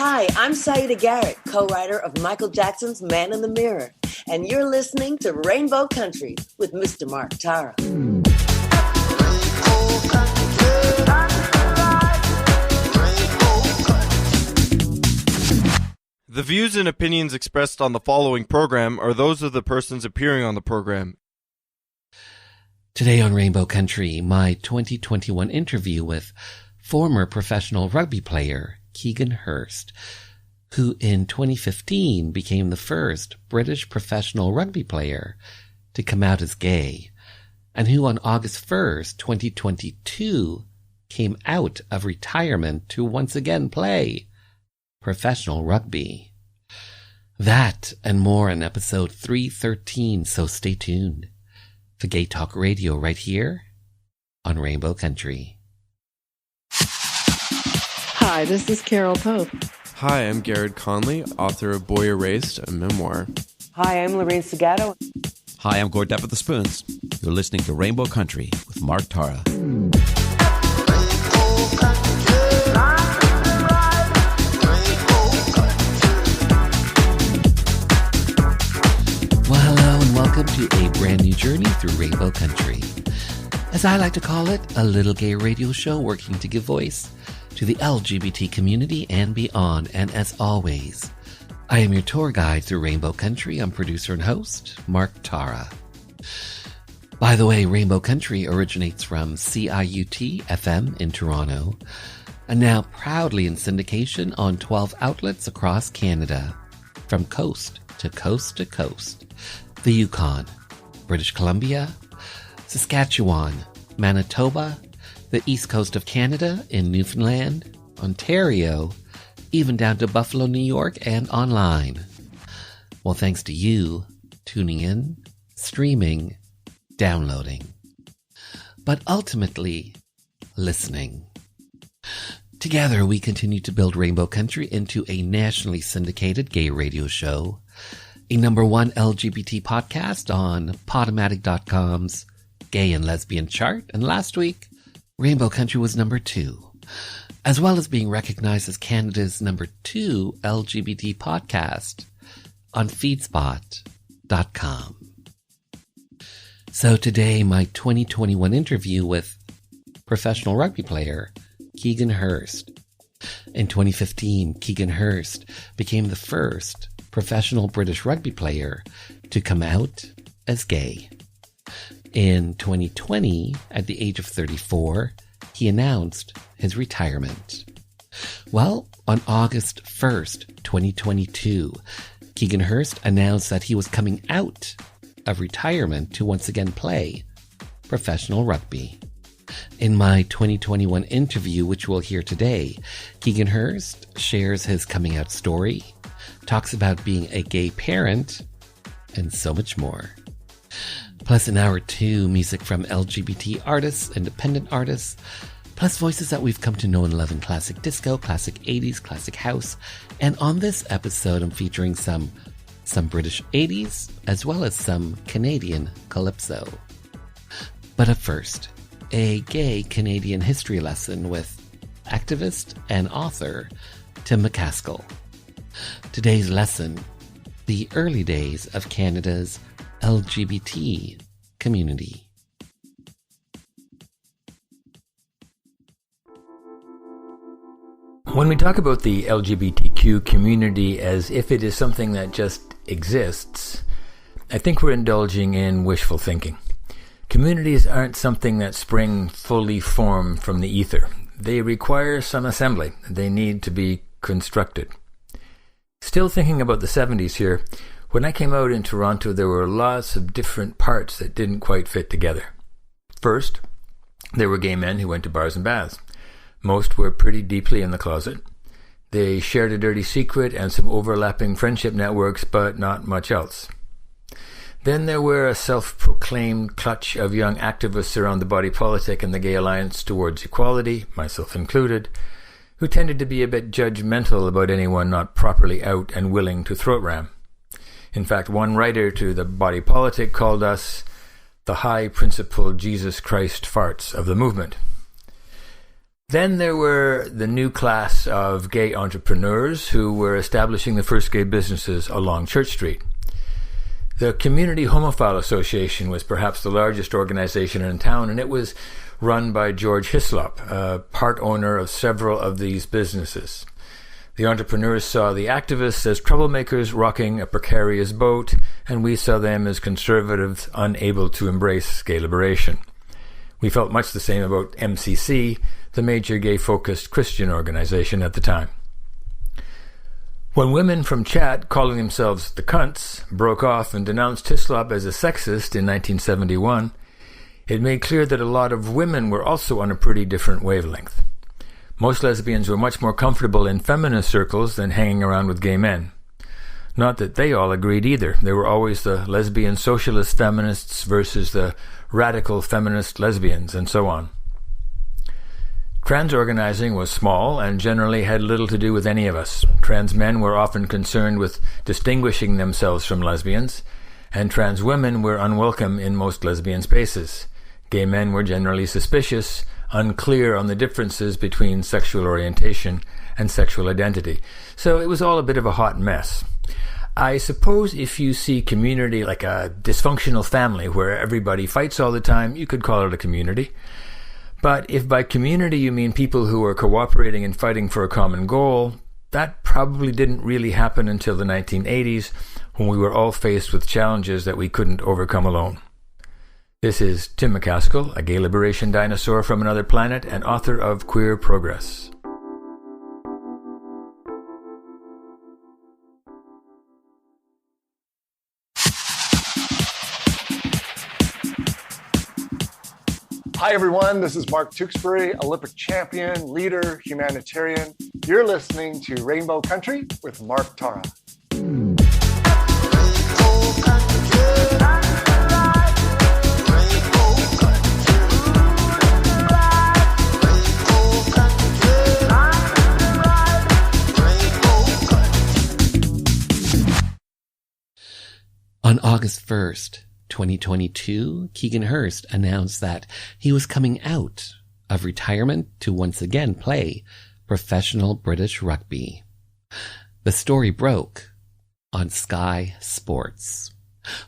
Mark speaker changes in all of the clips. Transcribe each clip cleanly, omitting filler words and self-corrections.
Speaker 1: Hi, I'm Saida Garrett, co-writer of Michael Jackson's Man in the Mirror, and you're listening to Rainbow Country with Mr. Mark Tara.
Speaker 2: The views and opinions expressed on the following program are those of the persons appearing on the program.
Speaker 3: Today on Rainbow Country, my 2021 interview with former professional rugby player Keegan Hirst, who in 2015 became the first British professional rugby player to come out as gay, and who on August 1st, 2022, came out of retirement to once again play professional rugby. That and more in episode 313, so stay tuned for Gay Talk Radio right here on Rainbow Country.
Speaker 4: Hi, this is Carol Pope.
Speaker 5: Hi, I'm Garrett Conley, author of Boy Erased, a memoir.
Speaker 1: Hi, I'm Lorraine Segato.
Speaker 6: Hi, I'm Gord Depp of the Spoons. You're listening to Rainbow Country with Mark Tara.
Speaker 3: Well, hello and welcome to a brand new journey through Rainbow Country. As I like to call it, a little gay radio show working to give voice to the LGBT community and beyond. And as always, I am your tour guide through Rainbow Country. I'm producer and host, Mark Tara. By the way, Rainbow Country originates from CIUT FM in Toronto, and now proudly in syndication on 12 outlets across Canada, from coast to coast to coast. The Yukon, British Columbia, Saskatchewan, Manitoba, the east coast of Canada in Newfoundland, Ontario, even down to Buffalo, New York, and online. Well, thanks to you tuning in, streaming, downloading, but ultimately listening. Together, we continue to build Rainbow Country into a nationally syndicated gay radio show, a #1 LGBT podcast on Podomatic.com's Gay and Lesbian chart, and last week, Rainbow Country was #2, as well as being recognized as Canada's #2 LGBT podcast on feedspot.com. So today, my 2021 interview with professional rugby player Keegan Hirst. In 2015, Keegan Hirst became the first professional British rugby player to come out as gay. In 2020, at the age of 34, he announced his retirement. Well, on August 1st, 2022, Keegan Hirst announced that he was coming out of retirement to once again play professional rugby. In my 2021 interview, which we'll hear today, Keegan Hirst shares his coming out story, talks about being a gay parent, and so much more. Plus an hour 2, music from LGBT artists, independent artists, plus voices that we've come to know and love in classic disco, classic 80s, classic house. And on this episode, I'm featuring some British 80s, as well as some Canadian calypso. But up first, a gay Canadian history lesson with activist and author Tim McCaskill. Today's lesson, the early days of Canada's LGBT community.
Speaker 7: When we talk about the LGBTQ community as if it is something that just exists, I think we're indulging in wishful thinking. Communities aren't something that spring fully formed from the ether. They require some assembly. They need to be constructed. Still thinking about the 70s here, when I came out in Toronto, there were lots of different parts that didn't quite fit together. First, there were gay men who went to bars and baths. Most were pretty deeply in the closet. They shared a dirty secret and some overlapping friendship networks, but not much else. Then there were a self-proclaimed clutch of young activists around the body politic and the Gay Alliance towards equality, myself included, who tended to be a bit judgmental about anyone not properly out and willing to throat ram. In fact, one writer to the body politic called us the high principled Jesus Christ farts of the movement. Then there were the new class of gay entrepreneurs who were establishing the first gay businesses along Church Street. The Community Homophile Association was perhaps the largest organization in town, and it was run by George Hislop, part owner of several of these businesses. The entrepreneurs saw the activists as troublemakers rocking a precarious boat, and we saw them as conservatives unable to embrace gay liberation. We felt much the same about MCC, the major gay-focused Christian organization at the time. When women from Chat, calling themselves the Cunts, broke off and denounced Hislop as a sexist in 1971, it made clear that a lot of women were also on a pretty different wavelength. Most lesbians were much more comfortable in feminist circles than hanging around with gay men. Not that they all agreed either. There were always the lesbian socialist feminists versus the radical feminist lesbians, and so on. Trans organizing was small and generally had little to do with any of us. Trans men were often concerned with distinguishing themselves from lesbians, and trans women were unwelcome in most lesbian spaces. Gay men were generally suspicious, unclear on the differences between sexual orientation and sexual identity. So it was all a bit of a hot mess. I suppose if you see community like a dysfunctional family where everybody fights all the time, you could call it a community. But if by community you mean people who are cooperating and fighting for a common goal, that probably didn't really happen until the 1980s, when we were all faced with challenges that we couldn't overcome alone. This is Tim McCaskill, a gay liberation dinosaur from another planet and author of Queer Progress.
Speaker 8: Hi everyone, this is Mark Tewksbury, Olympic champion, leader, humanitarian. You're listening to Rainbow Country with Mark Tara.
Speaker 3: On August 1st, 2022, Keegan Hirst announced that he was coming out of retirement to once again play professional British rugby. The story broke on Sky Sports.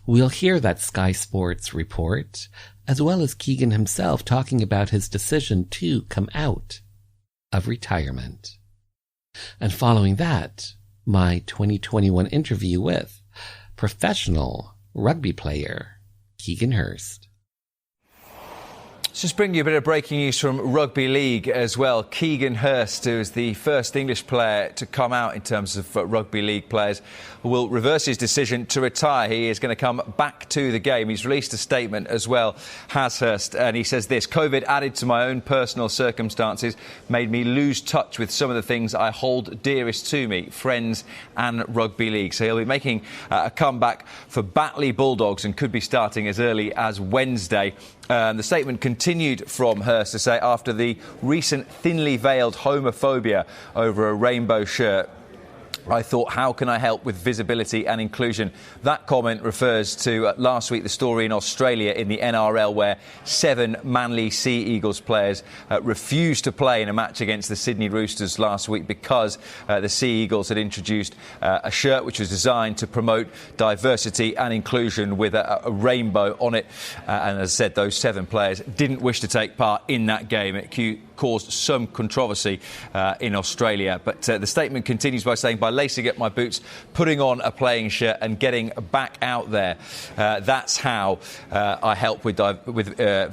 Speaker 3: We'll hear that Sky Sports report, as well as Keegan himself talking about his decision to come out of retirement. And following that, my 2021 interview with professional rugby player Keegan Hirst.
Speaker 9: Just bring you a bit of breaking news from Rugby League as well. Keegan Hirst, who is the first English player to come out in terms of Rugby League players, will reverse his decision to retire. He is going to come back to the game. He's released a statement as well, has Hirst, and he says this: COVID added to my own personal circumstances made me lose touch with some of the things I hold dearest to me, friends and Rugby League. So he'll be making a comeback for Batley Bulldogs and could be starting as early as Wednesday. The statement continued from Hirst to say, after the recent thinly veiled homophobia over a rainbow shirt, I thought, how can I help with visibility and inclusion? That comment refers to last week, the story in Australia in the NRL, where 7 Manly Sea Eagles players refused to play in a match against the Sydney Roosters last week because the Sea Eagles had introduced a shirt which was designed to promote diversity and inclusion with a rainbow on it. And as I said, those 7 players didn't wish to take part in that game. It caused some controversy in Australia. But the statement continues by saying, by lacing up my boots, putting on a playing shirt and getting back out there, that's how I help with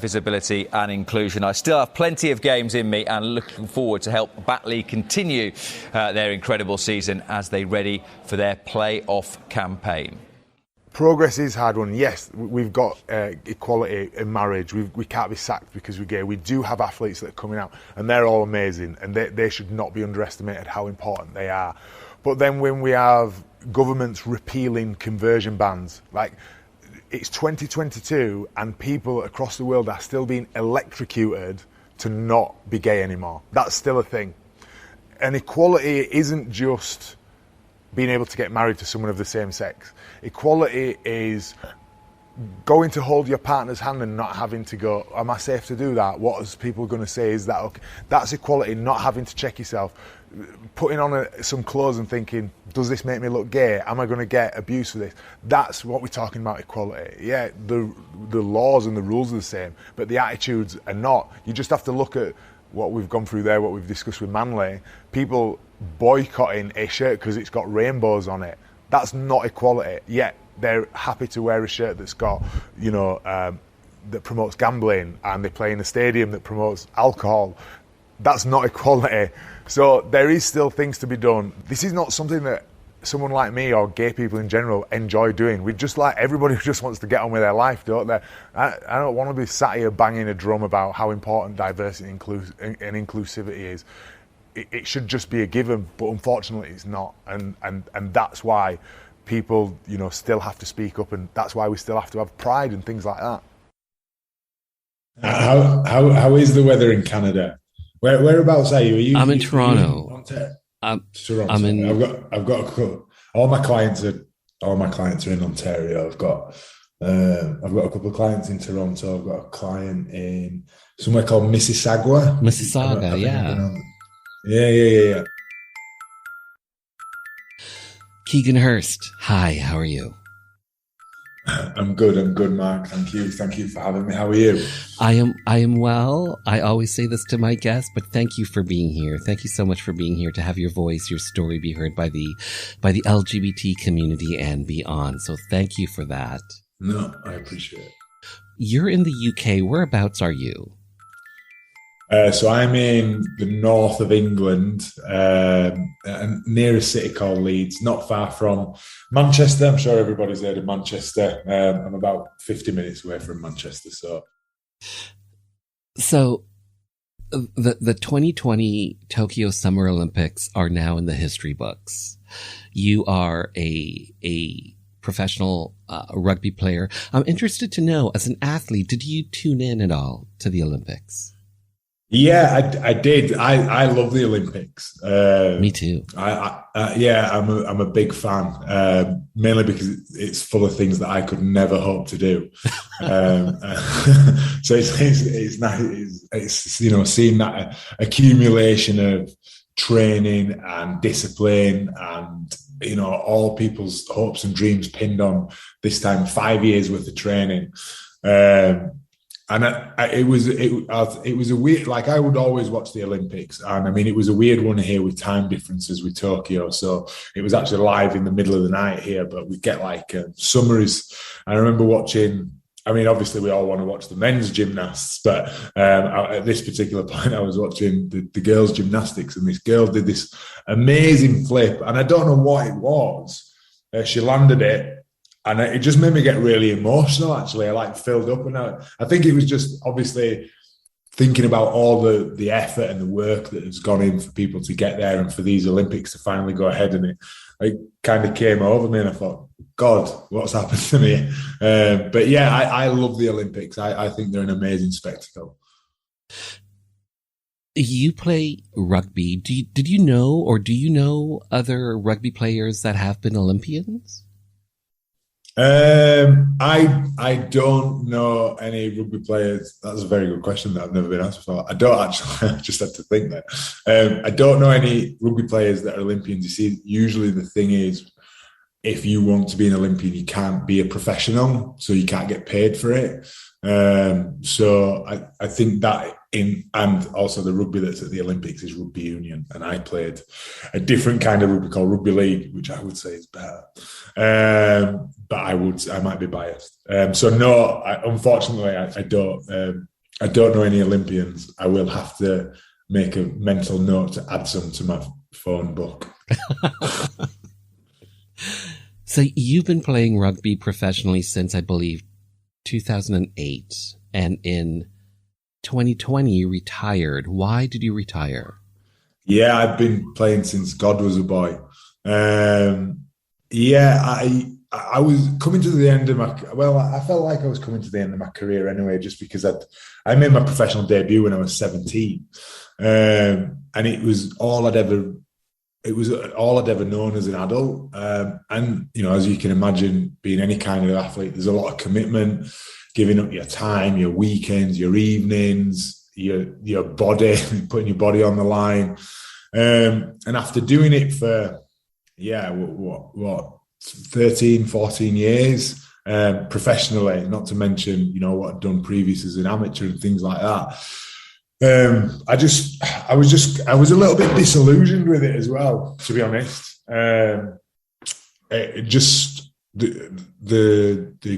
Speaker 9: visibility and inclusion. I still have plenty of games in me and looking forward to help Batley continue their incredible season as they ready for their play-off campaign.
Speaker 8: Progress is hard one. Yes, we've got equality in marriage. We can't be sacked because we're gay. We do have athletes that are coming out, and they're all amazing, and they should not be underestimated how important they are. But then when we have governments repealing conversion bans, like it's 2022 and people across the world are still being electrocuted to not be gay anymore. That's still a thing. And equality isn't just being able to get married to someone of the same sex. Equality is going to hold your partner's hand and not having to go, am I safe to do that? What is people going to say? Is that okay? That's equality, not having to check yourself. Putting on some clothes and thinking, does this make me look gay? Am I going to get abuse for this? That's what we're talking about, equality. Yeah, the laws and the rules are the same, but the attitudes are not. You just have to look at what we've gone through there, what we've discussed with Manly. People boycotting a shirt because it's got rainbows on it. That's not equality. Yet they're happy to wear a shirt that's got, that promotes gambling, and they play in a stadium that promotes alcohol. That's not equality. So there is still things to be done. This is not something that someone like me or gay people in general enjoy doing. We just like, everybody just wants to get on with their life, don't they? I don't want to be sat here banging a drum about how important diversity and inclusivity is. It should just be a given, but unfortunately it's not. And that's why people, still have to speak up, and that's why we still have to have pride and things like that.
Speaker 10: How is the weather in Canada? Whereabouts are you?
Speaker 3: I'm in Toronto.
Speaker 10: Toronto.
Speaker 3: I'm in.
Speaker 10: I've got a couple. All my clients are in Ontario. I've got a couple of clients in Toronto. I've got a client in somewhere called Mississauga.
Speaker 3: Yeah.
Speaker 10: Yeah.
Speaker 3: Keegan Hirst. Hi, how are you?
Speaker 10: I'm good, Mark. Thank you for having me. How are you?
Speaker 3: I am well. I always say this to my guests, but thank you for being here. Thank you so much for being here to have your voice, your story be heard by the LGBT community and beyond. So thank you for that.
Speaker 10: No, I appreciate it.
Speaker 3: You're in the UK. Whereabouts are you?
Speaker 10: So I'm in the north of England, near a city called Leeds, not far from Manchester. I'm sure everybody's heard of Manchester. I'm about 50 minutes away from Manchester. So
Speaker 3: the 2020 Tokyo Summer Olympics are now in the history books. You are a professional rugby player. I'm interested to know, as an athlete, did you tune in at all to the Olympics?
Speaker 10: Yeah, I did. I love the Olympics.
Speaker 3: Me too.
Speaker 10: I'm a big fan, mainly because it's full of things that I could never hope to do. So it's nice. It's seeing that accumulation of training and discipline, and all people's hopes and dreams pinned on this time 5 years worth of training. And it was a weird, like, I would always watch the Olympics. And I mean, it was a weird one here with time differences with Tokyo. So it was actually live in the middle of the night here, but we get summer is, I remember watching, I mean, obviously we all want to watch the men's gymnasts, but at this particular point, I was watching the girls' gymnastics, and this girl did this amazing flip. And I don't know what it was. She landed it. And it just made me get really emotional, actually. I filled up, and I think it was just obviously thinking about all the effort and the work that has gone in for people to get there and for these Olympics to finally go ahead. And it kind of came over me, and I thought, God, what's happened to me? But yeah, I love the Olympics. I think they're an amazing spectacle.
Speaker 3: You play rugby. Did you know, or do you know other rugby players that have been Olympians?
Speaker 10: I don't know any rugby players. That's a very good question that I've never been asked before. I don't actually. I just had to think that. I don't know any rugby players that are Olympians. You see, usually the thing is, if you want to be an Olympian, you can't be a professional, so you can't get paid for it. So I think that and also the rugby that's at the Olympics is rugby union, and I played a different kind of rugby called rugby league, which I would say is better. But I might be biased. So no, unfortunately, I don't know any Olympians. I will have to make a mental note to add some to my phone book.
Speaker 3: So you've been playing rugby professionally since, I believe, 2008, and in 2020 you retired. Why did you retire?
Speaker 10: Yeah, I've been playing since God was a boy. I was coming to the end of I felt like I was coming to the end of my career anyway, just because I made my professional debut when I was 17. And it was all I'd ever it was all I'd ever known as an adult. And, you know, as you can imagine, being any kind of athlete, there's a lot of commitment, giving up your time, your weekends, your evenings, your body, putting your body on the line. And after doing it for, 13, 14 years, professionally, not to mention, you know, what I'd done previous as an amateur and things like that. I was a little bit disillusioned with it as well, to be honest. The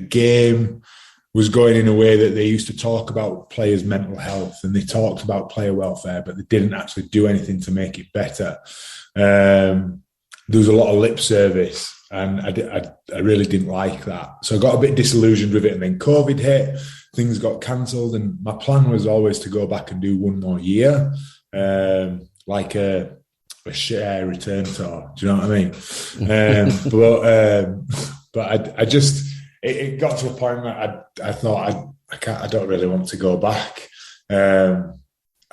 Speaker 10: game was going in a way that they used to talk about players' mental health, and they talked about player welfare, but they didn't actually do anything to make it better. There was a lot of lip service, and I really didn't like that. So I got a bit disillusioned with it, and then COVID hit, things got cancelled, and my plan was always to go back and do one more year, like a share return tour. Do you know what I mean? But I just, it got to a point where I thought I don't really want to go back.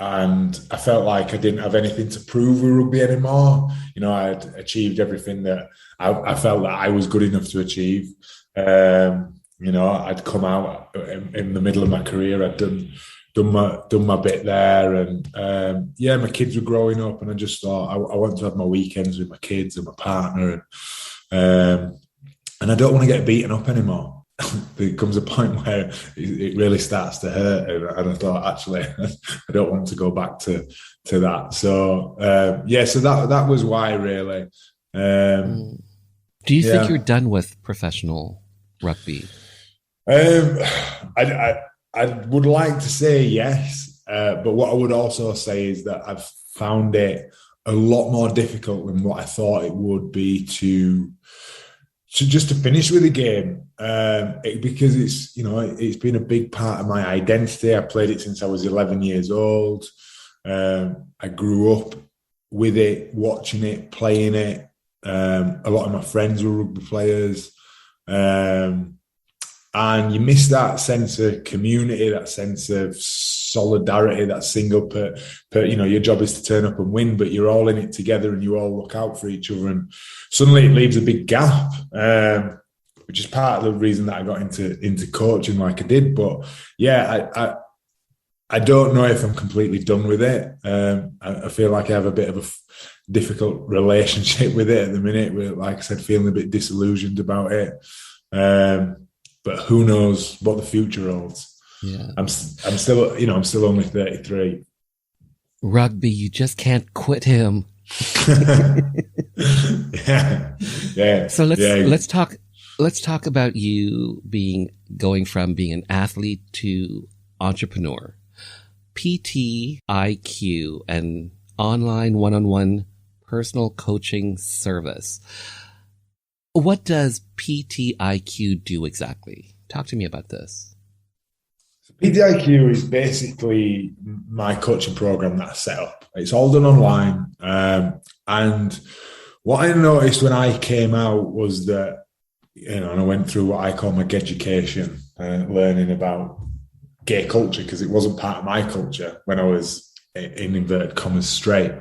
Speaker 10: And I felt like I didn't have anything to prove with rugby anymore. You know, I had achieved everything that I felt that I was good enough to achieve. You know, I'd come out in the middle of my career. I'd done my bit there, and my kids were growing up, and I just thought I want to have my weekends with my kids and my partner, and I don't want to get beaten up anymore. There comes a point where it really starts to hurt, and I thought, actually, I don't want to go back to that. So so that was why, really.
Speaker 3: Do you think you're done with professional rugby?
Speaker 10: I would like to say yes, but what I would also say is that I've found it a lot more difficult than what I thought it would be to finish with the game, because it's been a big part of my identity. I played it since I was 11 years old. I grew up with it, watching it, playing it. A lot of my friends were rugby players. And you miss that sense of community, that sense of solidarity, that single your job is to turn up and win, but you're all in it together and you all look out for each other. And suddenly it leaves a big gap, which is part of the reason that I got into coaching like I did. But I don't know if I'm completely done with it. I feel like I have a bit of a difficult relationship with it at the minute. Where, like I said, feeling a bit disillusioned about it. But who knows what the future holds? Yeah, I'm still only 33.
Speaker 3: Rugby, you just can't quit him.
Speaker 10: yeah.
Speaker 3: So let's talk about you going from being an athlete to entrepreneur. PTIQ, an online one-on-one personal coaching service. What does PTIQ do exactly? Talk to me about this.
Speaker 10: PTIQ is basically my coaching program that I set up. It's all done online. And what I noticed when I came out was that, and I went through what I call my education, learning about gay culture, because it wasn't part of my culture when I was, in inverted commas, straight,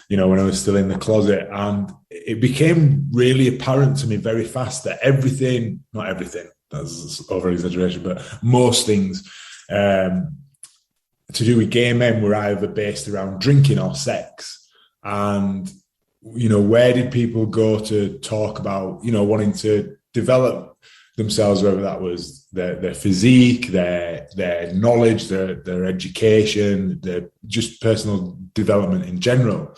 Speaker 10: when I was still in the closet. And it became really apparent to me very fast that not everything, that's over exaggeration, but most things to do with gay men were either based around drinking or sex. And, where did people go to talk about, wanting to develop themselves, whether that was their physique, their knowledge, their education, their just personal development in general.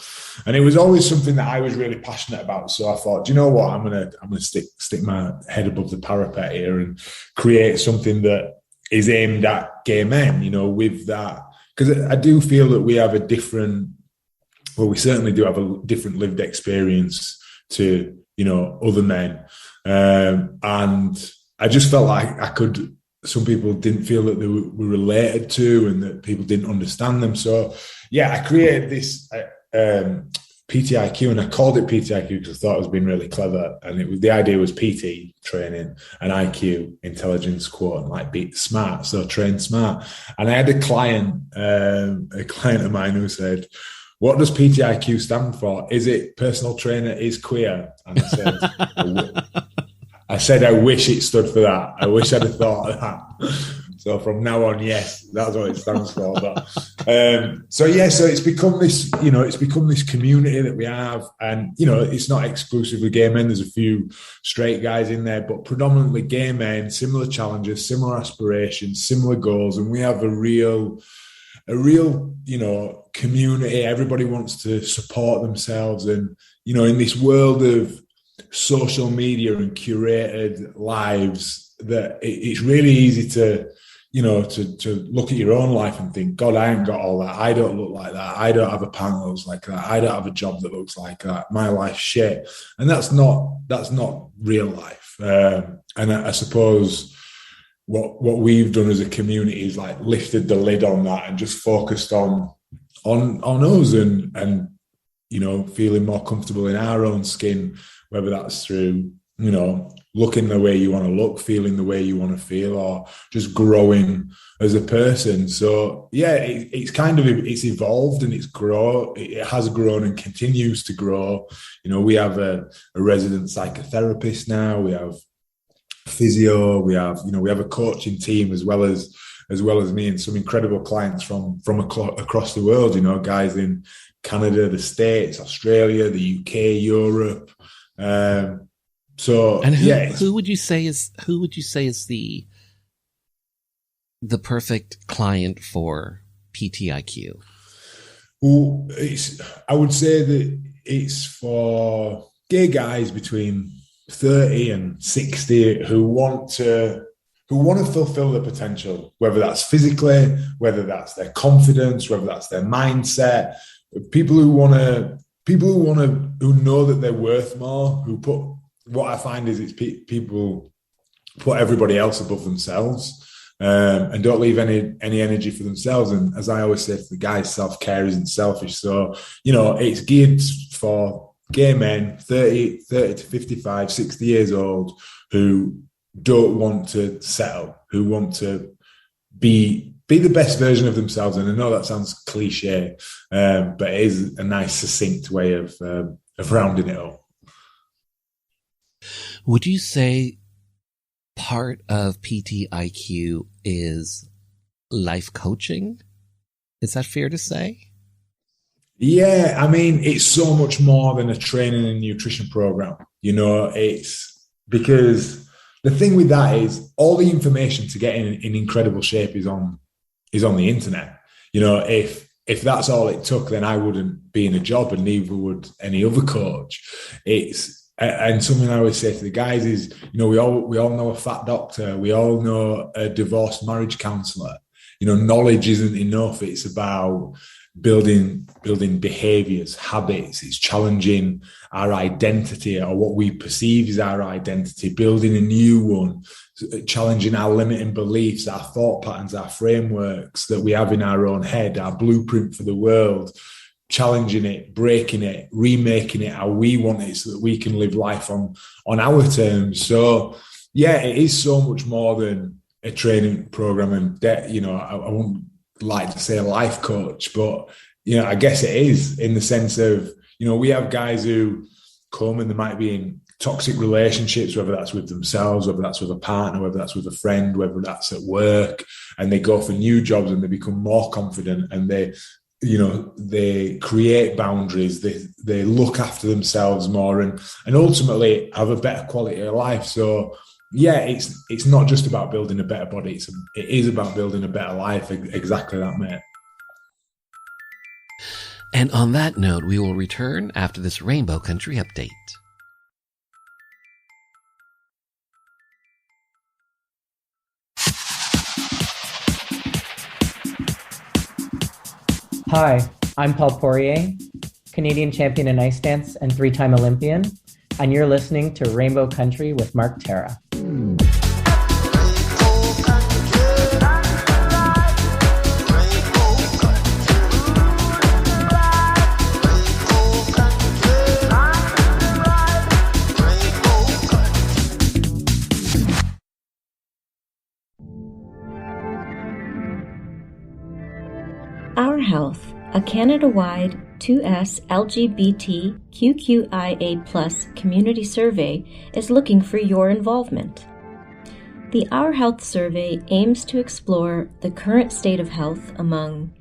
Speaker 10: And it was always something that I was really passionate about. So I thought, do you know what, I'm gonna stick my head above the parapet here and create something that is aimed at gay men, with that, because I do feel that we have we certainly do have a different lived experience to other men. And I just felt like some people didn't feel that they were related to, and that people didn't understand them. So I created this PTIQ, and I called it PTIQ because I thought it was being really clever. And the idea was PT training and IQ, intelligence quotient, like be smart, so train smart. And I had a client of mine who said, what does PTIQ stand for? Is it personal trainer is queer? And I said, I wish it stood for that. I wish I'd have thought of that. So from now on, yes, that's what it stands for. But, so it's become this, it's become this community that we have. And, it's not exclusively gay men. There's a few straight guys in there, but predominantly gay men, similar challenges, similar aspirations, similar goals. And we have a real, community. Everybody wants to support themselves. And, in this world of social media and curated lives, that it's really easy to look at your own life and think, God, I ain't got all that. I don't look like that. I don't have a partner that looks like that. I don't have a job that looks like that. My life's shit. And that's not real life. And I suppose what we've done as a community is like lifted the lid on that and just focused on us and feeling more comfortable in our own skin, whether that's through, looking the way you want to look, feeling the way you want to feel, or just growing as a person. So it's evolved and it has grown and continues to grow. We have a resident psychotherapist now, we have physio, we have a coaching team as well as me, and some incredible clients from across the world, guys in Canada, the States, Australia, the UK, Europe. Who would you say is the perfect client for PTIQ?
Speaker 3: Well,
Speaker 10: I would say that it's for gay guys between 30 and 60 who want to fulfill their potential, whether that's physically, whether that's their confidence, whether that's their mindset. People who know that they're worth more, what I find is it's people put everybody else above themselves, and don't leave any energy for themselves. And as I always say to the guys, self-care isn't selfish. So, it's geared for gay men 30 to 55, 60 years old who don't want to settle, who want to be the best version of themselves. And I know that sounds cliche, but it is a nice, succinct way of rounding it up.
Speaker 3: Would you say part of PTIQ is life coaching? Is that fair to say?
Speaker 10: Yeah, I mean, it's so much more than a training and nutrition program. It's because the thing with that is all the information to get in incredible shape is on the internet. If that's all it took, then I wouldn't be in a job, and neither would any other coach. And something I always say to the guys is, we all know a fat doctor, we all know a divorced marriage counsellor. Knowledge isn't enough. It's about building behaviours, habits. It's challenging our identity, or what we perceive as our identity, building a new one, challenging our limiting beliefs, our thought patterns, our frameworks that we have in our own head, our blueprint for the world, challenging it, breaking it, remaking it how we want it so that we can live life on our terms. So, it is so much more than a training program. And, I wouldn't like to say a life coach, but, I guess it is, in the sense of, we have guys who come and they might be in toxic relationships, whether that's with themselves, whether that's with a partner, whether that's with a friend, whether that's at work, and they go for new jobs and they become more confident, and they create boundaries, they look after themselves more, and ultimately have a better quality of life. So it's not just about building a better body, it is about building a better life. Exactly that, mate.
Speaker 3: And on that note, we will return after this Rainbow Country update.
Speaker 11: Hi, I'm Paul Poirier, Canadian champion in ice dance and 3-time Olympian, and you're listening to Rainbow Country with Mark Terra.
Speaker 12: Our Health, a Canada-wide 2S LGBTQIA+ community survey is looking for your involvement. The Our Health survey aims to explore the current state of health among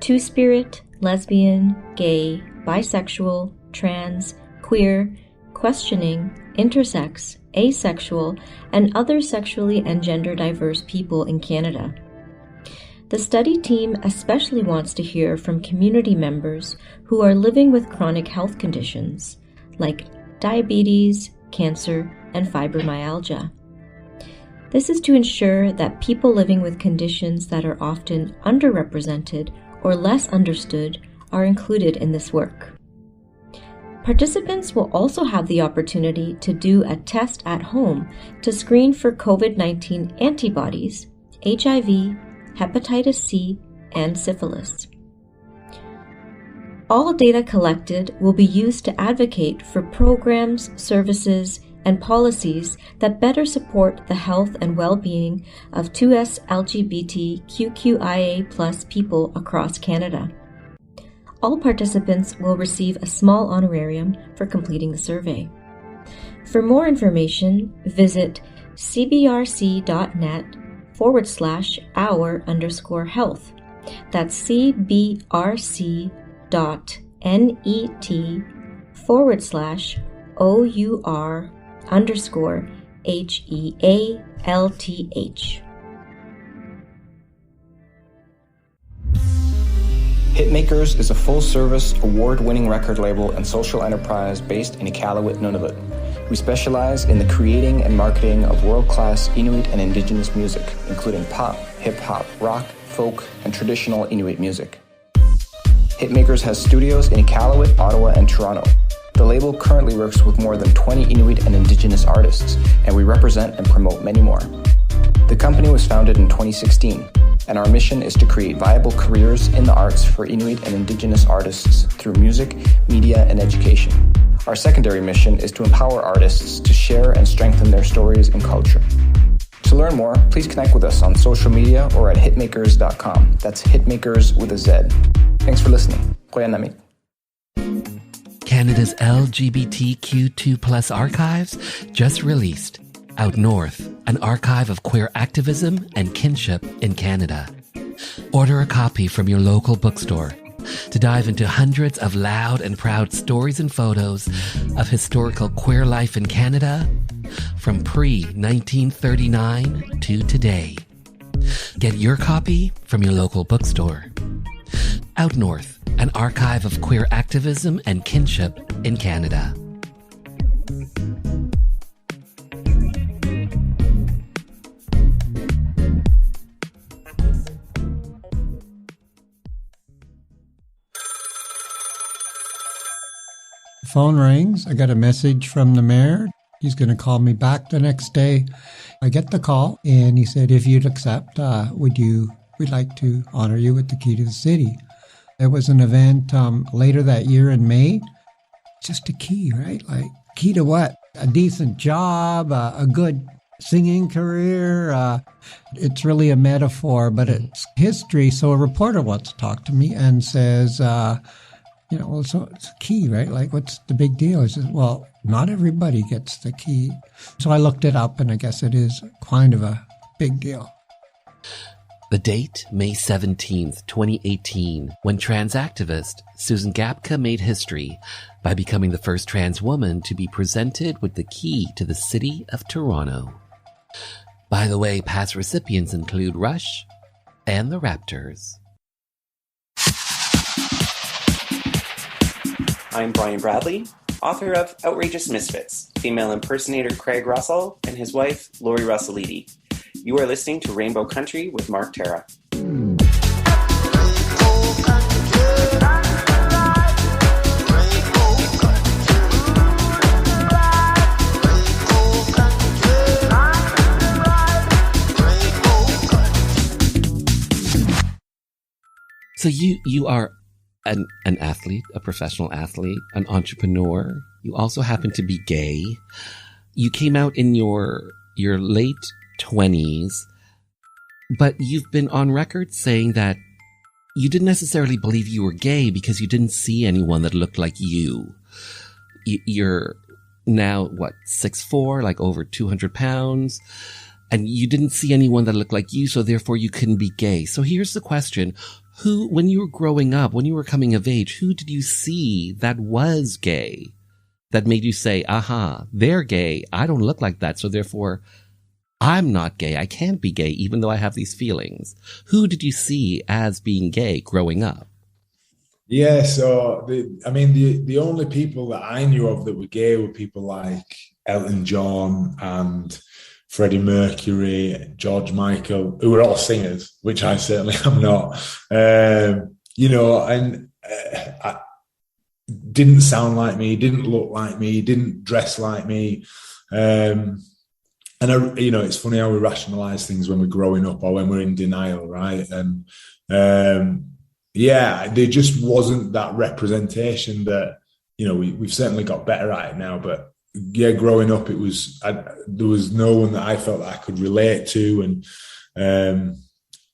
Speaker 12: two-spirit, lesbian, gay, bisexual, trans, queer, questioning, intersex, asexual, and other sexually and gender diverse people in Canada. The study team especially wants to hear from community members who are living with chronic health conditions like diabetes, cancer, and fibromyalgia. This is to ensure that people living with conditions that are often underrepresented or less understood are included in this work. Participants will also have the opportunity to do a test at home to screen for COVID-19 antibodies, HIV, hepatitis C, and syphilis. All data collected will be used to advocate for programs, services, and policies that better support the health and well-being of 2S LGBTQIA+ people across Canada. All participants will receive a small honorarium for completing the survey. For more information, visit cbrc.net/our_health. That's cbrc.net/our_HEALTH.
Speaker 13: Hitmakers is a full-service, award-winning record label and social enterprise based in Iqaluit, Nunavut. We specialize in the creating and marketing of world-class Inuit and Indigenous music, including pop, hip-hop, rock, folk, and traditional Inuit music. Hitmakers has studios in Iqaluit, Ottawa, and Toronto. The label currently works with more than 20 Inuit and Indigenous artists, and we represent and promote many more. The company was founded in 2016, and our mission is to create viable careers in the arts for Inuit and Indigenous artists through music, media, and education. Our secondary mission is to empower artists to share and strengthen their stories and culture. To learn more, please connect with us on social media or at hitmakers.com. That's Hitmakers with a Z. Thanks for listening. Qoyanamit.
Speaker 3: Canada's LGBTQ2+ archives just released Out North, an archive of queer activism and kinship in Canada. Order a copy from your local bookstore to dive into hundreds of loud and proud stories and photos of historical queer life in Canada from pre-1939 to today. Get your copy from your local bookstore. Out North, an archive of queer activism and kinship in Canada.
Speaker 14: Phone rings. I got a message from the mayor. He's going to call me back the next day. I get the call, and he said, if you'd accept, we'd like to honor you with the key to the city. There was an event later that year in May. Just a key, right? Like, key to what? A decent job, a good singing career. It's really a metaphor, but it's history. So a reporter wants to talk to me and says, so it's a key, right? Like, what's the big deal? I said, well, not everybody gets the key. So I looked it up, and I guess it is kind of a big deal.
Speaker 3: The date, May 17th, 2018, when trans activist Susan Gapka made history by becoming the first trans woman to be presented with the key to the city of Toronto. By the way, past recipients include Rush and the Raptors.
Speaker 15: I'm Brian Bradley, author of Outrageous Misfits, female impersonator Craig Russell and his wife, Lori Russellidi. You are listening to Rainbow Country with Mark Terra.
Speaker 3: So you are an athlete, a professional athlete, an entrepreneur. You also happen to be gay. You came out in your late 20s, but you've been on record saying that you didn't necessarily believe you were gay because you didn't see anyone that looked like you. You're now, 6'4", like over 200 pounds, and you didn't see anyone that looked like you, so therefore you couldn't be gay. So here's the question. Who, when you were growing up, when you were coming of age, who did you see that was gay? That made you say, aha, they're gay. I don't look like that. So therefore, I'm not gay. I can't be gay, even though I have these feelings. Who did you see as being gay growing up?
Speaker 10: Yeah, so the only people that I knew of that were gay were people like Elton John and Freddie Mercury, George Michael, who were all singers, which I certainly am not. I didn't sound like me, didn't look like me, didn't dress like me. It's funny how we rationalize things when we're growing up or when we're in denial, right? And there just wasn't that representation that, we've certainly got better at it now, but yeah, growing up, there was no one that I felt that I could relate to. And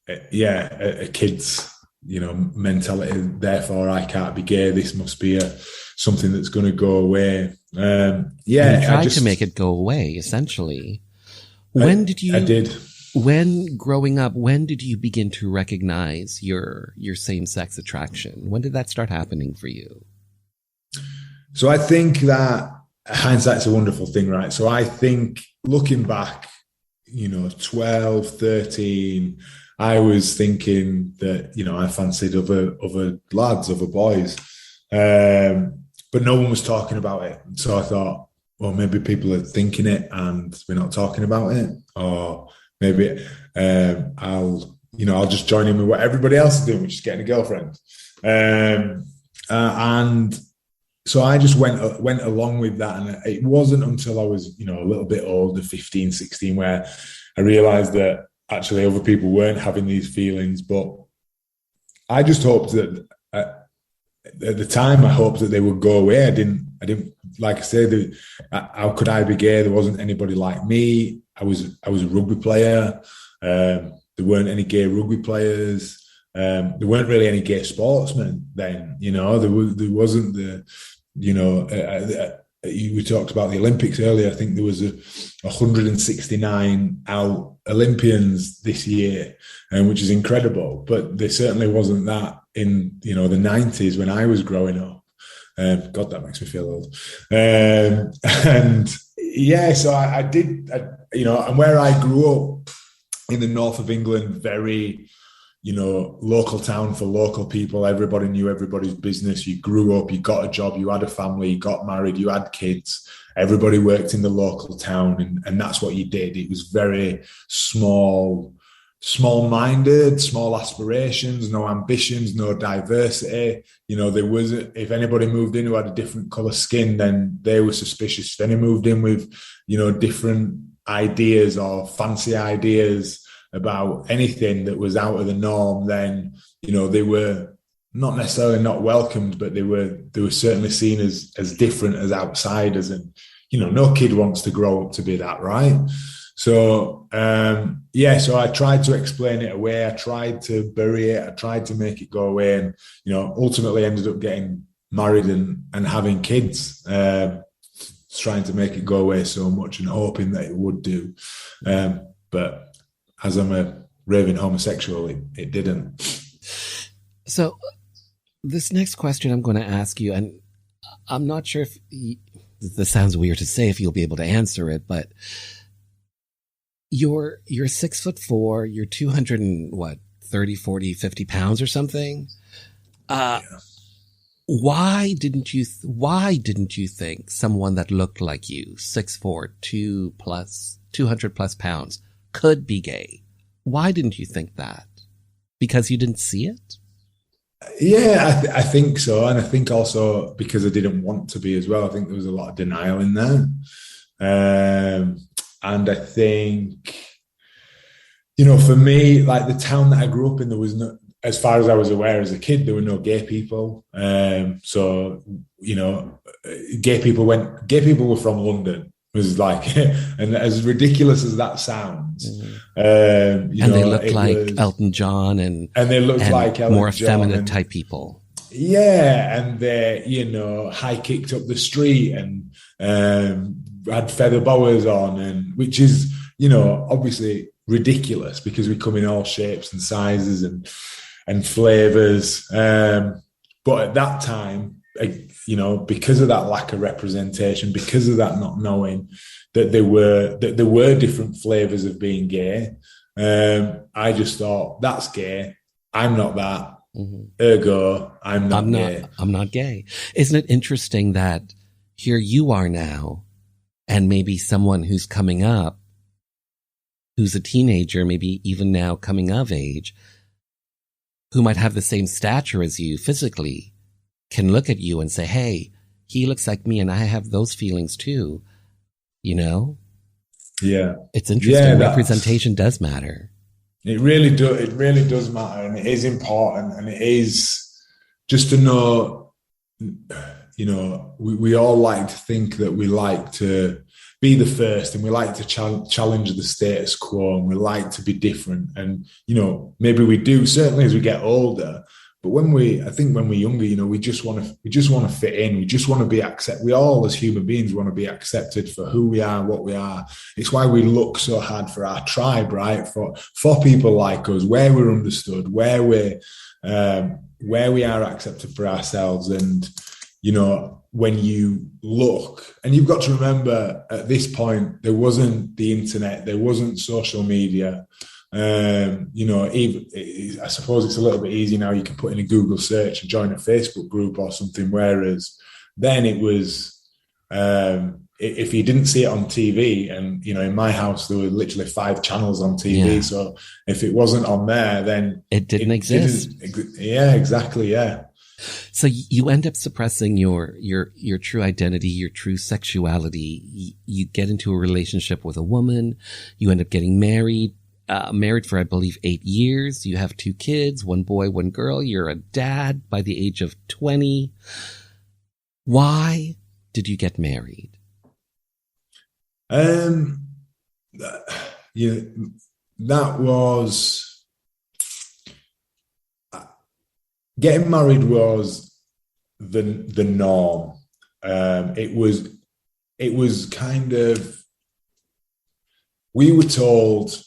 Speaker 10: a kid's, mentality, therefore I can't be gay. This must be something that's going to go away.
Speaker 3: You tried to make it go away, essentially. I did. When growing up, when did you begin to recognize your same-sex attraction? When did that start happening for you?
Speaker 10: So I think that hindsight's a wonderful thing, right? So I think looking back, 12, 13, I was thinking that, I fancied other lads, other boys. But no one was talking about it. So I thought, well, maybe people are thinking it and we're not talking about it. Or maybe I'll just join in with what everybody else is doing, which is getting a girlfriend. And so I just went along with that. And it wasn't until I was, a little bit older, 15, 16, where I realized that actually other people weren't having these feelings. But I just hoped that at the time, I hoped that they would go away. I didn't, like I said, how could I be gay? There wasn't anybody like me. I was a rugby player. There weren't any gay rugby players. There weren't really any gay sportsmen then. There wasn't the, we talked about the Olympics earlier. I think there was 169 out Olympians this year, which is incredible. But there certainly wasn't that in the 90s when I was growing up. God, that makes me feel old. So I did, and where I grew up in the north of England, very, local town for local people. Everybody knew everybody's business. You grew up, you got a job, you had a family, you got married, you had kids. Everybody worked in the local town, and that's what you did. It was very small-minded, small aspirations, no ambitions, no diversity. There was, if anybody moved in who had a different colour skin, then they were suspicious. If any moved in with, different ideas or fancy ideas about anything that was out of the norm, then, they were not necessarily not welcomed, but they were certainly seen as different, as outsiders. And, no kid wants to grow up to be that, right? So, so I tried to explain it away. I tried to bury it. I tried to make it go away, and, ultimately ended up getting married and having kids, trying to make it go away so much and hoping that it would do. But as I'm a raving homosexual, it didn't.
Speaker 3: So this next question I'm going to ask you, and I'm not sure if this sounds weird to say, if you'll be able to answer it, but you're 6'4", you're 230, 40, 50 pounds or something. Why didn't you think someone that looked like you, 6'4", 200 plus pounds, could be gay? Why didn't you think that? Because you didn't see it?
Speaker 10: Yeah, I think so. And I think also because I didn't want to be as well. I think there was a lot of denial in there. And I think, for me, like the town that I grew up in, there was no, as far as I was aware as a kid, there were no gay people. So, gay people were from London. was like, and as ridiculous as that sounds,
Speaker 3: and they looked like Elton John and
Speaker 10: they looked like Elton
Speaker 3: more
Speaker 10: John
Speaker 3: effeminate type people.
Speaker 10: Yeah, and they, high kicked up the street and had feather boas on, and which is, obviously ridiculous because we come in all shapes and sizes and flavors. But at that time, because of that lack of representation, because of that not knowing that there were different flavors of being gay, I just thought, that's gay. I'm not that. Mm-hmm. Ergo, I'm not gay.
Speaker 3: I'm not gay. Isn't it interesting that here you are now, and maybe someone who's coming up, who's a teenager, maybe even now coming of age, who might have the same stature as you physically, can look at you and say, hey, he looks like me and I have those feelings too.
Speaker 10: Yeah.
Speaker 3: It's interesting. Yeah, representation does matter.
Speaker 10: It really does matter, and it is important, and it is just to know, we all like to think that we like to be the first, and we like to challenge the status quo, and we like to be different. And, maybe we do, certainly as we get older. But when we're younger, we just want to fit in. We just want to be accepted. We all, as human beings, want to be accepted for who we are, what we are. It's why we look so hard for our tribe, right? For people like us, where we're understood, where we are accepted for ourselves. And, when you look, and you've got to remember at this point, there wasn't the internet, there wasn't social media. Even I suppose it's a little bit easy now. You can put in a Google search and join a Facebook group or something. Whereas then it was, if you didn't see it on TV, and in my house there were literally 5 channels on TV. Yeah. So if it wasn't on there, then
Speaker 3: it didn't exist.
Speaker 10: Yeah, exactly. Yeah.
Speaker 3: So you end up suppressing your true identity, your true sexuality. You get into a relationship with a woman. You end up getting married. Married for, I believe, 8 years. You have 2 kids, 1 boy, 1 girl. You're a dad by the age of 20. Why did you get married?
Speaker 10: That was, getting married was the norm. It was kind of, we were told,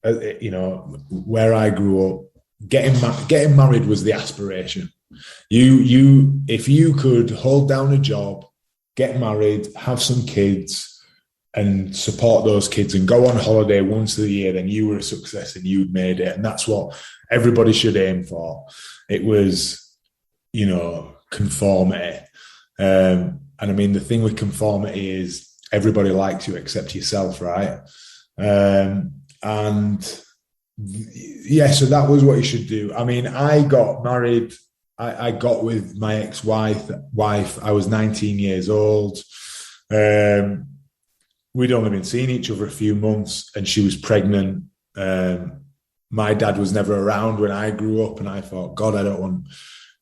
Speaker 10: where I grew up, getting married was the aspiration. If you could hold down a job, get married, have some kids, and support those kids and go on holiday once a year, then you were a success and you'd made it. And that's what everybody should aim for. It was, conformity. And I mean, the thing with conformity is everybody likes you except yourself, right? And so that was what you should do. I mean, I got married. I got with my ex-wife. I was 19 years old. We'd only been seeing each other a few months, and she was pregnant. My dad was never around when I grew up, and I thought, God, I don't want,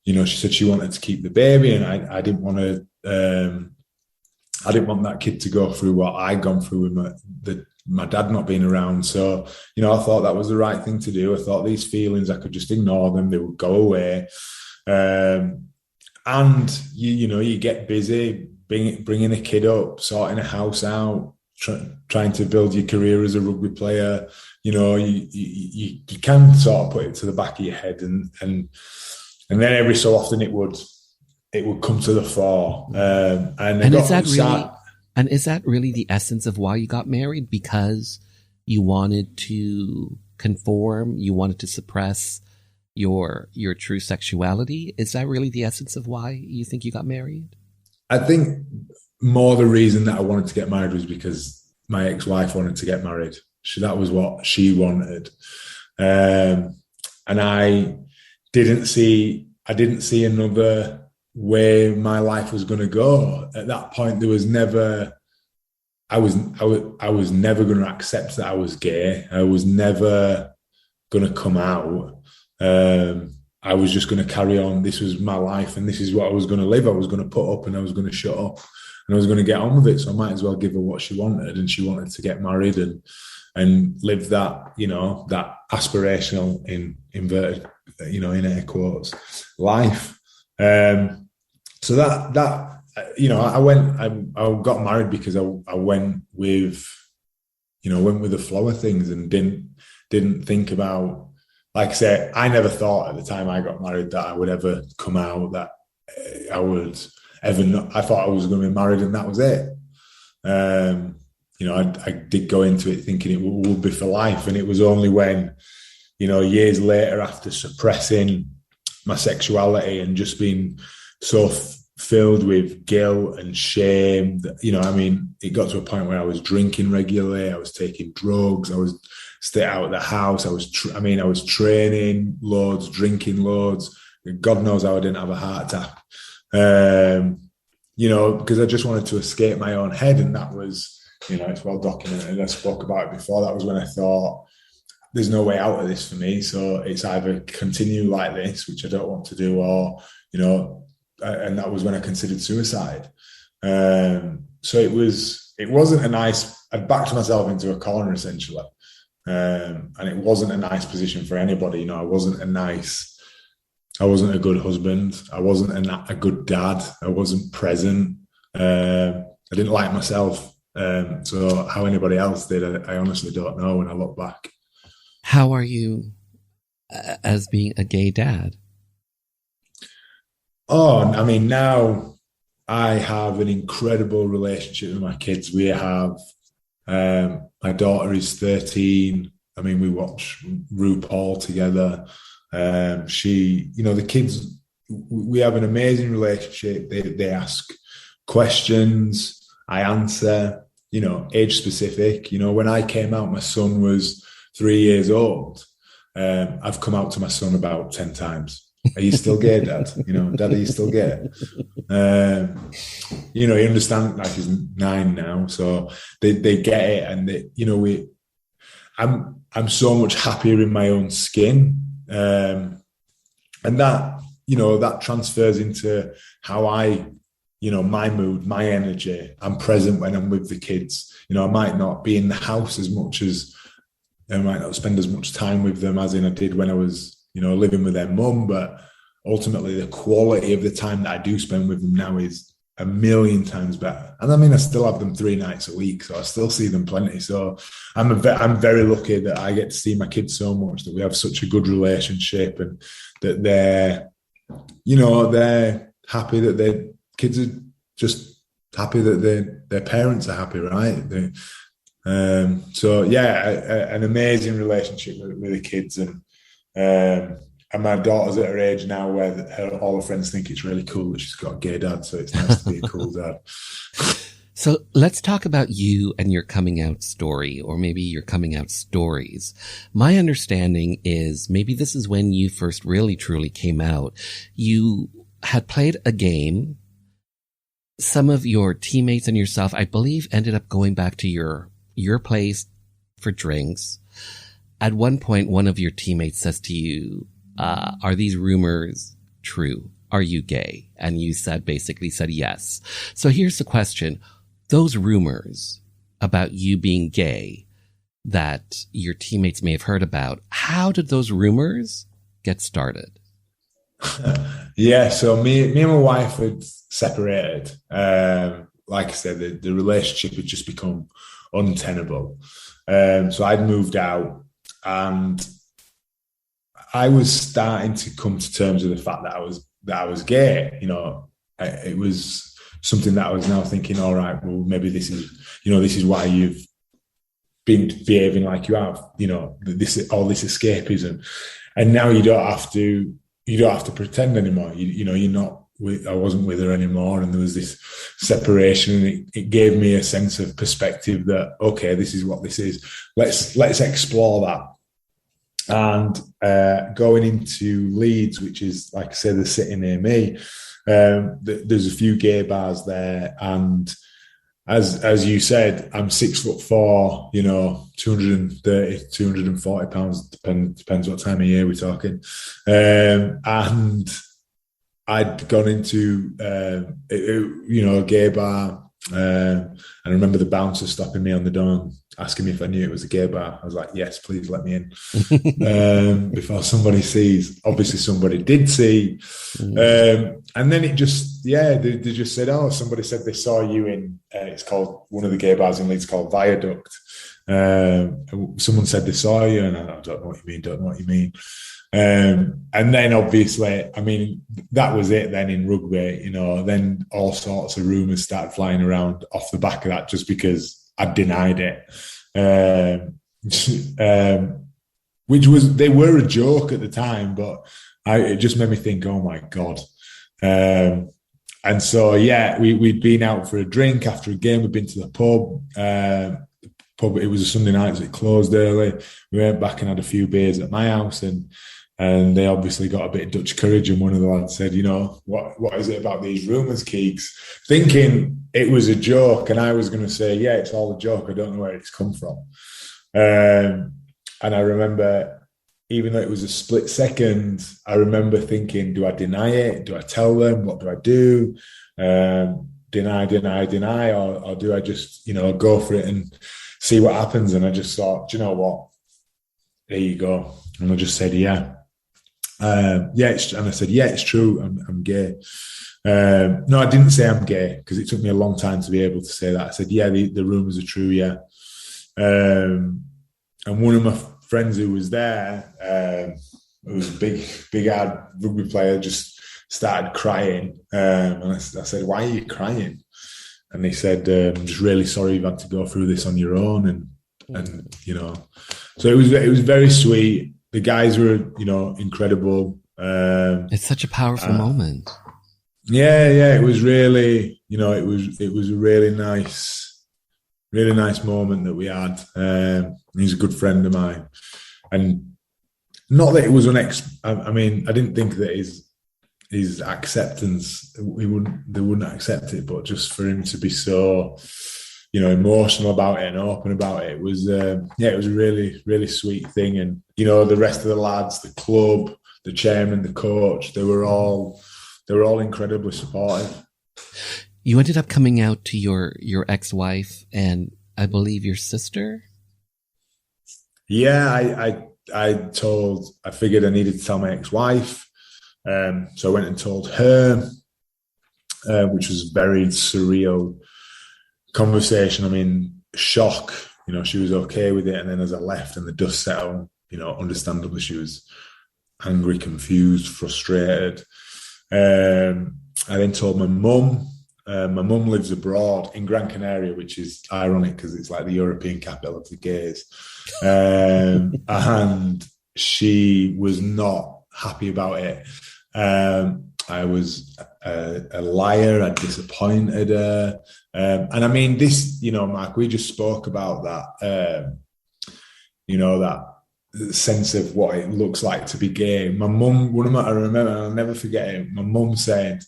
Speaker 10: she said she wanted to keep the baby, and I didn't want to, I didn't want that kid to go through what I'd gone through with my dad not being around. So, I thought that was the right thing to do. I thought these feelings, I could just ignore them. They would go away. And you get busy bringing a kid up, sorting a house out, trying to build your career as a rugby player. You can sort of put it to the back of your head, and then every so often it would come to the fore.
Speaker 3: Is that really the essence of why you got married? Because you wanted to conform, you wanted to suppress your true sexuality? Is that really the essence of why you think you got married?
Speaker 10: I think more the reason that I wanted to get married was because my ex-wife wanted to get married. That was what she wanted. And I didn't see another way my life was going to go. At that point, there was never, I was never going to accept that I was gay. I was never going to come out. I was just going to carry on. This was my life, and this is what I was going to live. I was going to put up and I was going to shut up. I was going to get on with it. So I might as well give her what she wanted. And she wanted to get married and live that, that aspirational in inverted, in air quotes, life. So that I got married because I went with the flow of things and didn't think about, like I say, I never thought at the time I got married that I would ever come out, that I would ever not. I thought I was going to be married and that was it. I did go into it thinking it would be for life. And it was only when, years later, after suppressing my sexuality and just being so filled with guilt and shame that, it got to a point where I was drinking regularly, I was taking drugs, I was stay out of the house, I was training loads, drinking loads. God knows how I didn't have a heart attack. Because I just wanted to escape my own head. And that was, it's well documented. I spoke about it before. That was when I thought, there's no way out of this for me. So it's either continue like this, which I don't want to do, or, and that was when I considered suicide. So it wasn't a nice, I backed myself into a corner essentially. And it wasn't a nice position for anybody. I wasn't a good husband. I wasn't a good dad. I wasn't present. I didn't like myself. So how anybody else did, I honestly don't know when I look back.
Speaker 3: How are you as being a gay dad?
Speaker 10: Oh, now I have an incredible relationship with my kids. We have, my daughter is 13. We watch RuPaul together. The kids, we have an amazing relationship. They ask questions, I answer, age specific. When I came out, my son was 3 years old. I've come out to my son about 10 times. Are you still gay, Dad? Dad, are you still gay? He understands, like he's 9 now, so they get it, and I'm so much happier in my own skin, and that that transfers into how I, my mood, my energy. I'm present when I'm with the kids. I might not be in the house as much as I might not spend as much time with them as I did when I was living with their mum, but ultimately the quality of the time that I do spend with them now is a million times better. And I still have them 3 nights a week, so I still see them plenty. So I'm very lucky that I get to see my kids so much, that we have such a good relationship, and that they're happy, that their kids are just happy that their parents are happy, right? An amazing relationship with the kids, and my daughter's at her age now where all her friends think it's really cool that she's got a gay dad, so it's nice to be a cool dad.
Speaker 3: So let's talk about you and your coming out story, or maybe your coming out stories. My understanding is maybe this is when you first really truly came out. You had played a game. Some of your teammates and yourself, I believe, ended up going back to your place for drinks. At one point, one of your teammates says to you, are these rumors true? Are you gay? And you basically said yes. So here's the question. Those rumors about you being gay that your teammates may have heard about, how did those rumors get started?
Speaker 10: Yeah, so me and my wife had separated. Like I said, the relationship had just become untenable. So I'd moved out, and I was starting to come to terms with the fact that I was gay. It was something that I was now thinking, all right, well, maybe this is why you've been behaving like you have. This escapism, and now you don't have to pretend anymore. You're not. I wasn't with her anymore, and there was this separation, and it gave me a sense of perspective that, okay, this is what this is. Let's explore that. And going into Leeds, which is, like I said, the city near me, there's a few gay bars there, and as you said, I'm 6'4", 230, 240 pounds, depends what time of year we're talking, and I'd gone into a gay bar And I remember the bouncer stopping me on the door and asking me if I knew it was a gay bar. I was like, yes, please let me in before somebody sees. Obviously, somebody did see. And then it just, they just said, oh, somebody said they saw you in, it's called, one of the gay bars in Leeds called Viaduct. Someone said they saw you, and I don't know what you mean. And then obviously, I mean, that was it then in rugby, you know, then all sorts of rumours started flying around off the back of that just because I denied it. Which was, they were a joke at the time, but it just made me think, oh my God. And so, we'd been out for a drink after a game. We'd been to the pub. It was a Sunday night, so it closed early. We went back and had a few beers at my house, and they obviously got a bit of Dutch courage, and one of the lads said, you know, what is it about these rumours, Keegs? Thinking it was a joke, and I was going to say, yeah, it's all a joke. I don't know where it's come from. And I remember, even though it was a split second, I remember thinking, do I deny it? Do I tell them? What do I do? Deny, or do I just, you know, go for it and see what happens? And I just thought, do you know what? There you go. And I just said, yeah. And I said, yeah, it's true. I'm gay. No, I didn't say I'm gay because it took me a long time to be able to say that. I said, yeah, the rumours are true, yeah. And one of my friends who was there, who was a big hard rugby player, just started crying. And I said, why are you crying? And he said, I'm just really sorry you've had to go through this on your own. And you know, so it was very sweet. The guys were, you know, incredible.
Speaker 3: It's such a powerful moment.
Speaker 10: Yeah, it was really, you know, it was a really nice moment that we had. He's a good friend of mine, and not that it was I mean, I didn't think that his acceptance, they wouldn't accept it, but just for him to be so, you know, emotional about it and open about it, it was a really, really sweet thing. And, you know, the rest of the lads, the club, the chairman, the coach, they were all incredibly supportive.
Speaker 3: You ended up coming out to your ex-wife and I believe your sister?
Speaker 10: Yeah, I figured I needed to tell my ex-wife. So I went and told her, which was a very surreal conversation. I mean, shock, you know, she was okay with it. And then as I left and the dust settled, you know, understandably she was angry, confused, frustrated. I then told my mum. My mum lives abroad in Gran Canaria, which is ironic because it's like the European capital of the gays. And she was not happy about it. I was a liar. I disappointed her. And I mean, this, you know, Mark, we just spoke about that, you know, that sense of what it looks like to be gay. My mum, I remember, I'll never forget it. My mum said,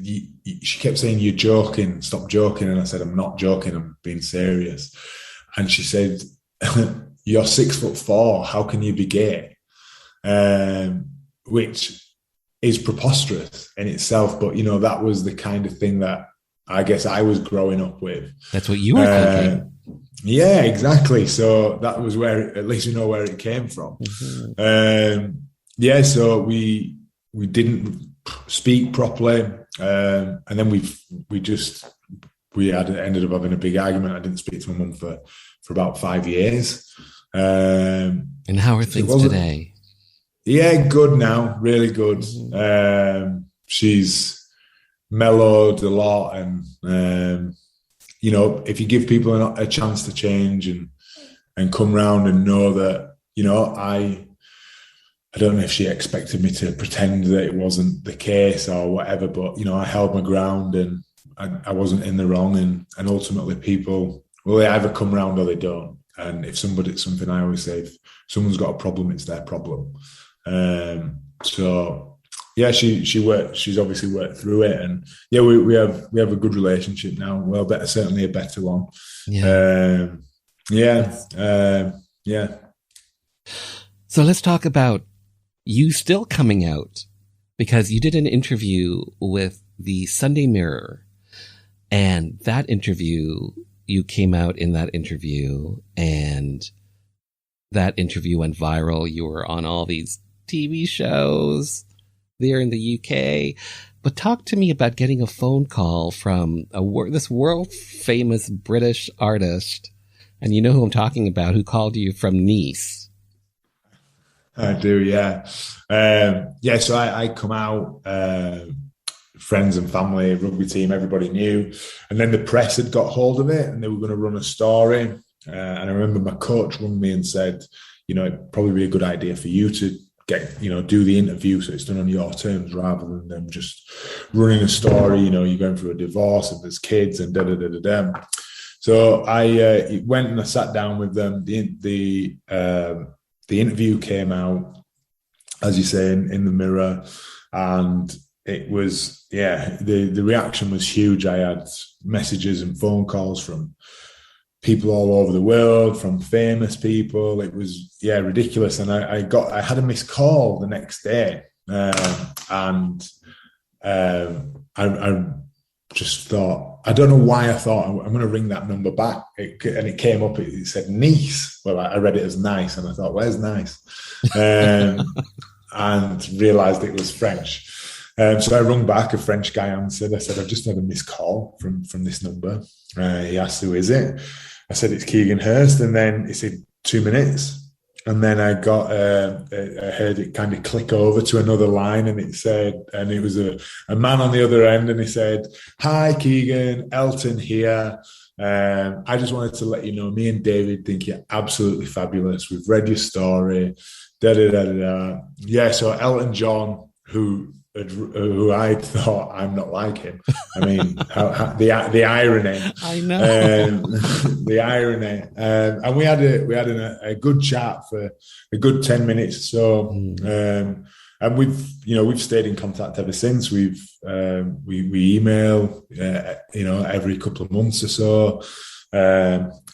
Speaker 10: she kept saying, you're joking, stop joking. And I said, I'm not joking, I'm being serious. And she said, you're 6'4", how can you be gay? Which is preposterous in itself. But, you know, that was the kind of thing that I guess I was growing up with.
Speaker 3: That's what you were thinking.
Speaker 10: Yeah, exactly. So that was where, at least we know where it came from. Mm-hmm. So we didn't speak properly. And then we ended up having a big argument. I didn't speak to my mum for about 5 years.
Speaker 3: And how are things today?
Speaker 10: Yeah, good now, really good. Mm-hmm. She's mellowed a lot, and you know, if you give people a chance to change and come round and know that, you know, I don't know if she expected me to pretend that it wasn't the case or whatever, but, you know, I held my ground and I wasn't in the wrong. And ultimately people, well, they either come round or they don't. And if something I always say, if someone's got a problem, it's their problem. So yeah, she's obviously worked through it, and yeah, we have a good relationship now. Well, certainly a better one. Yeah. Yeah.
Speaker 3: So let's talk about you still coming out, because you did an interview with the Sunday Mirror And that interview, you came out in that interview, and that interview went viral. You were on all these TV shows there in the UK. But talk to me about getting a phone call from this world-famous British artist, and you know who I'm talking about, who called you from Nice.
Speaker 10: I do, yeah. So I come out, friends and family, rugby team, everybody knew. And then the press had got hold of it, and they were going to run a story. And I remember my coach rang me and said, it'd probably be a good idea for you to do the interview so it's done on your terms rather than them just running a story. You're going through a divorce and there's kids and da-da-da-da-da. So I went and I sat down with them. The interview came out, as you say, in the Mirror, and it was, the reaction was huge. I had messages and phone calls from people all over the world, from famous people. It was, ridiculous. And I had a missed call the next day. I just thought, I don't know why I thought I'm going to ring that number back. And it came up, it said Nice. Well, I read it as nice, and I thought, where's nice? And realised it was French. So I rung back, a French guy answered. I said, I've just had a missed call from this number. He asked, who is it? I said, it's Keegan Hirst. And then he said, 2 minutes. And then I heard it kind of click over to another line, and it said, and it was a man on the other end, and he said, hi, Keegan, Elton here. I just wanted to let you know, me and David think you're absolutely fabulous. We've read your story. Da-da-da-da-da. Yeah, so Elton John, who I thought, I'm not like him. I mean, the irony. I know. The irony. And we had a good chat for a good 10 minutes. So, and we've stayed in contact ever since. We email, every couple of months or so.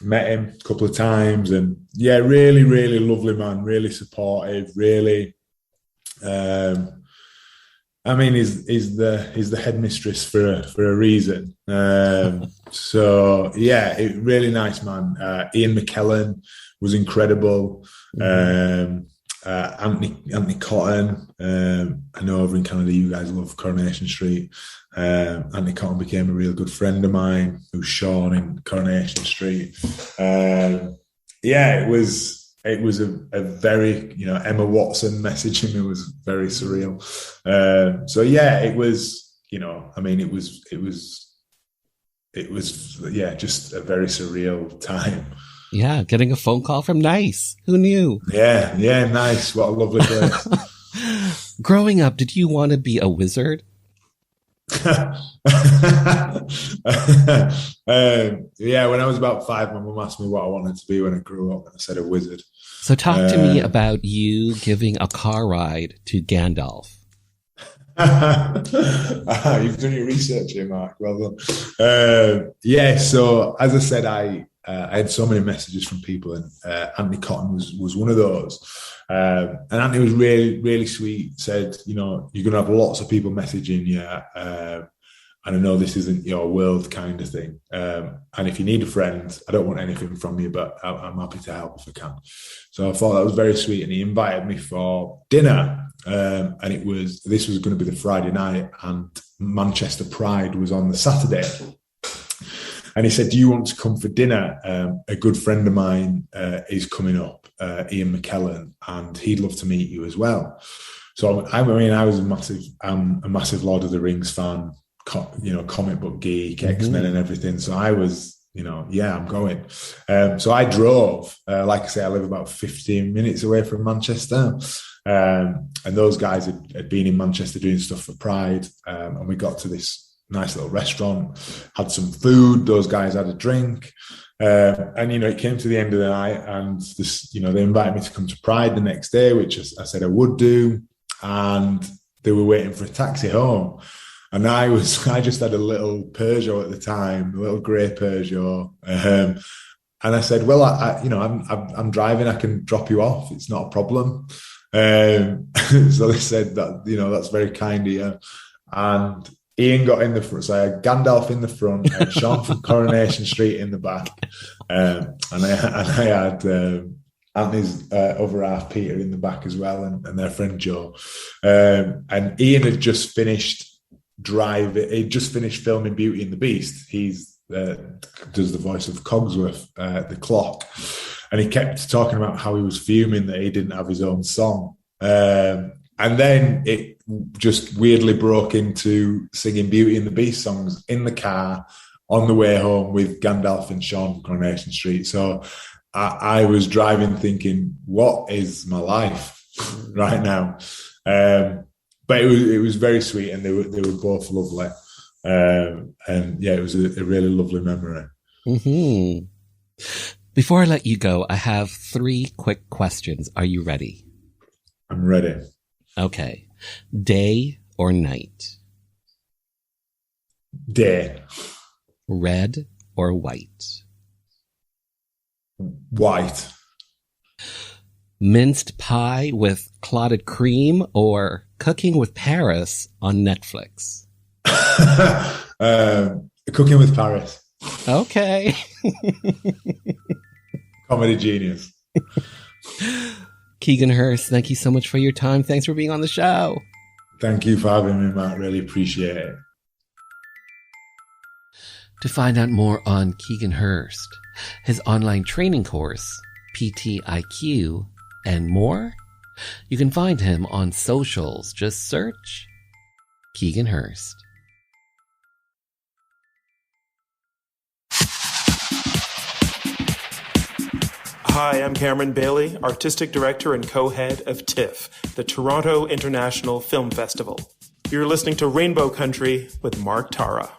Speaker 10: Met him a couple of times, and really, really lovely man, really supportive, really. He's the headmistress for a reason. So really nice man. Ian McKellen was incredible. Anthony Cotton. I know over in Canada you guys love Coronation Street. Anthony Cotton became a real good friend of mine, who's Sean in Coronation Street. It was a very, Emma Watson messaging me was very surreal. It was just a very surreal time.
Speaker 3: Yeah, getting a phone call from Nice. Who knew?
Speaker 10: Yeah, Nice. What a lovely place.
Speaker 3: Growing up, did you want to be a wizard?
Speaker 10: When I was about 5, my mum asked me what I wanted to be when I grew up, and I said a wizard.
Speaker 3: So talk to me about you giving a car ride to Gandalf.
Speaker 10: You've done your research here, Mark. Well done. So as I said, I had so many messages from people, and Anthony Cotton was one of those. And Anthony was really, really sweet, said, you're going to have lots of people messaging you. And I know this isn't your world kind of thing. And if you need a friend, I don't want anything from you, but I'm happy to help if I can. So I thought that was very sweet. And he invited me for dinner. And this was going to be the Friday night, and Manchester Pride was on the Saturday. And he said, do you want to come for dinner? A good friend of mine is coming up, Ian McKellen, and he'd love to meet you as well. So, I was a massive Lord of the Rings fan, comic book geek, X-Men and everything. So I was, I'm going. So I drove, like I say, I live about 15 minutes away from Manchester. And those guys had been in Manchester doing stuff for Pride. And we got to this nice little restaurant, had some food, those guys had a drink. And it came to the end of the night, and this, they invited me to come to Pride the next day, which I said I would do. And they were waiting for a taxi home. And I just had a little Peugeot at the time, a little grey Peugeot. And I said, well, I'm driving, I can drop you off. It's not a problem. So they said that, that's very kind of you. And Ian got in the front, so I had Gandalf in the front, I had Sean from Coronation Street in the back, and I had Anthony's other half, Peter, in the back as well, and their friend Joe. And Ian had just finished he'd just finished filming Beauty and the Beast. He's does the voice of Cogsworth, the clock, and he kept talking about how he was fuming that he didn't have his own song. And then it just weirdly broke into singing Beauty and the Beast songs in the car on the way home with Gandalf and Sean from Coronation Street. So I was driving thinking, what is my life right now? But it was very sweet, and they were both lovely. And yeah, it was a really lovely memory.
Speaker 3: Mm-hmm. Before I let you go, I have 3 quick questions. Are you ready?
Speaker 10: I'm ready.
Speaker 3: Okay. Day or night?
Speaker 10: Day.
Speaker 3: Red or white?
Speaker 10: White.
Speaker 3: Minced pie with clotted cream or Cooking with Paris on Netflix?
Speaker 10: Cooking with Paris.
Speaker 3: Okay.
Speaker 10: Comedy genius.
Speaker 3: Keegan Hirst, thank you so much for your time. Thanks for being on the show.
Speaker 10: Thank you for having me, Matt. Really appreciate it.
Speaker 3: To find out more on Keegan Hirst, his online training course, PTIQ, and more, you can find him on socials. Just search Keegan Hirst.
Speaker 16: Hi, I'm Cameron Bailey, Artistic Director and co-head of TIFF, the Toronto International Film Festival. You're listening to Rainbow Country with Mark Tara.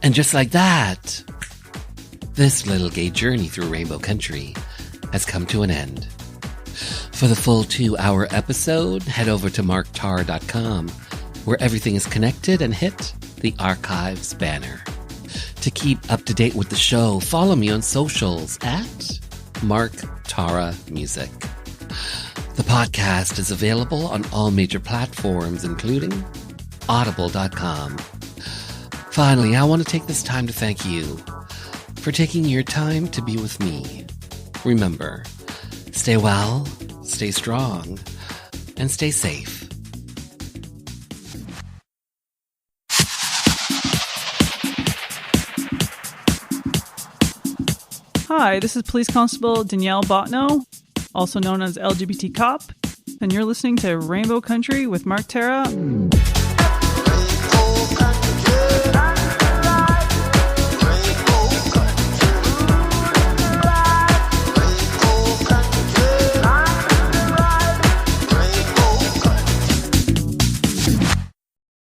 Speaker 3: And just like that, this little gay journey through Rainbow Country has come to an end. For the full 2-hour episode, head over to marktara.com, where everything is connected, and hit the archives banner. To keep up to date with the show, follow me on socials at Mark Tara Music. The podcast is available on all major platforms, including audible.com. Finally, I want to take this time to thank you for taking your time to be with me. Remember, stay well, stay strong, and stay safe.
Speaker 17: Hi, this is Police Constable Danielle Botno, also known as LGBT Cop, and you're listening to Rainbow Country with Mark Tara.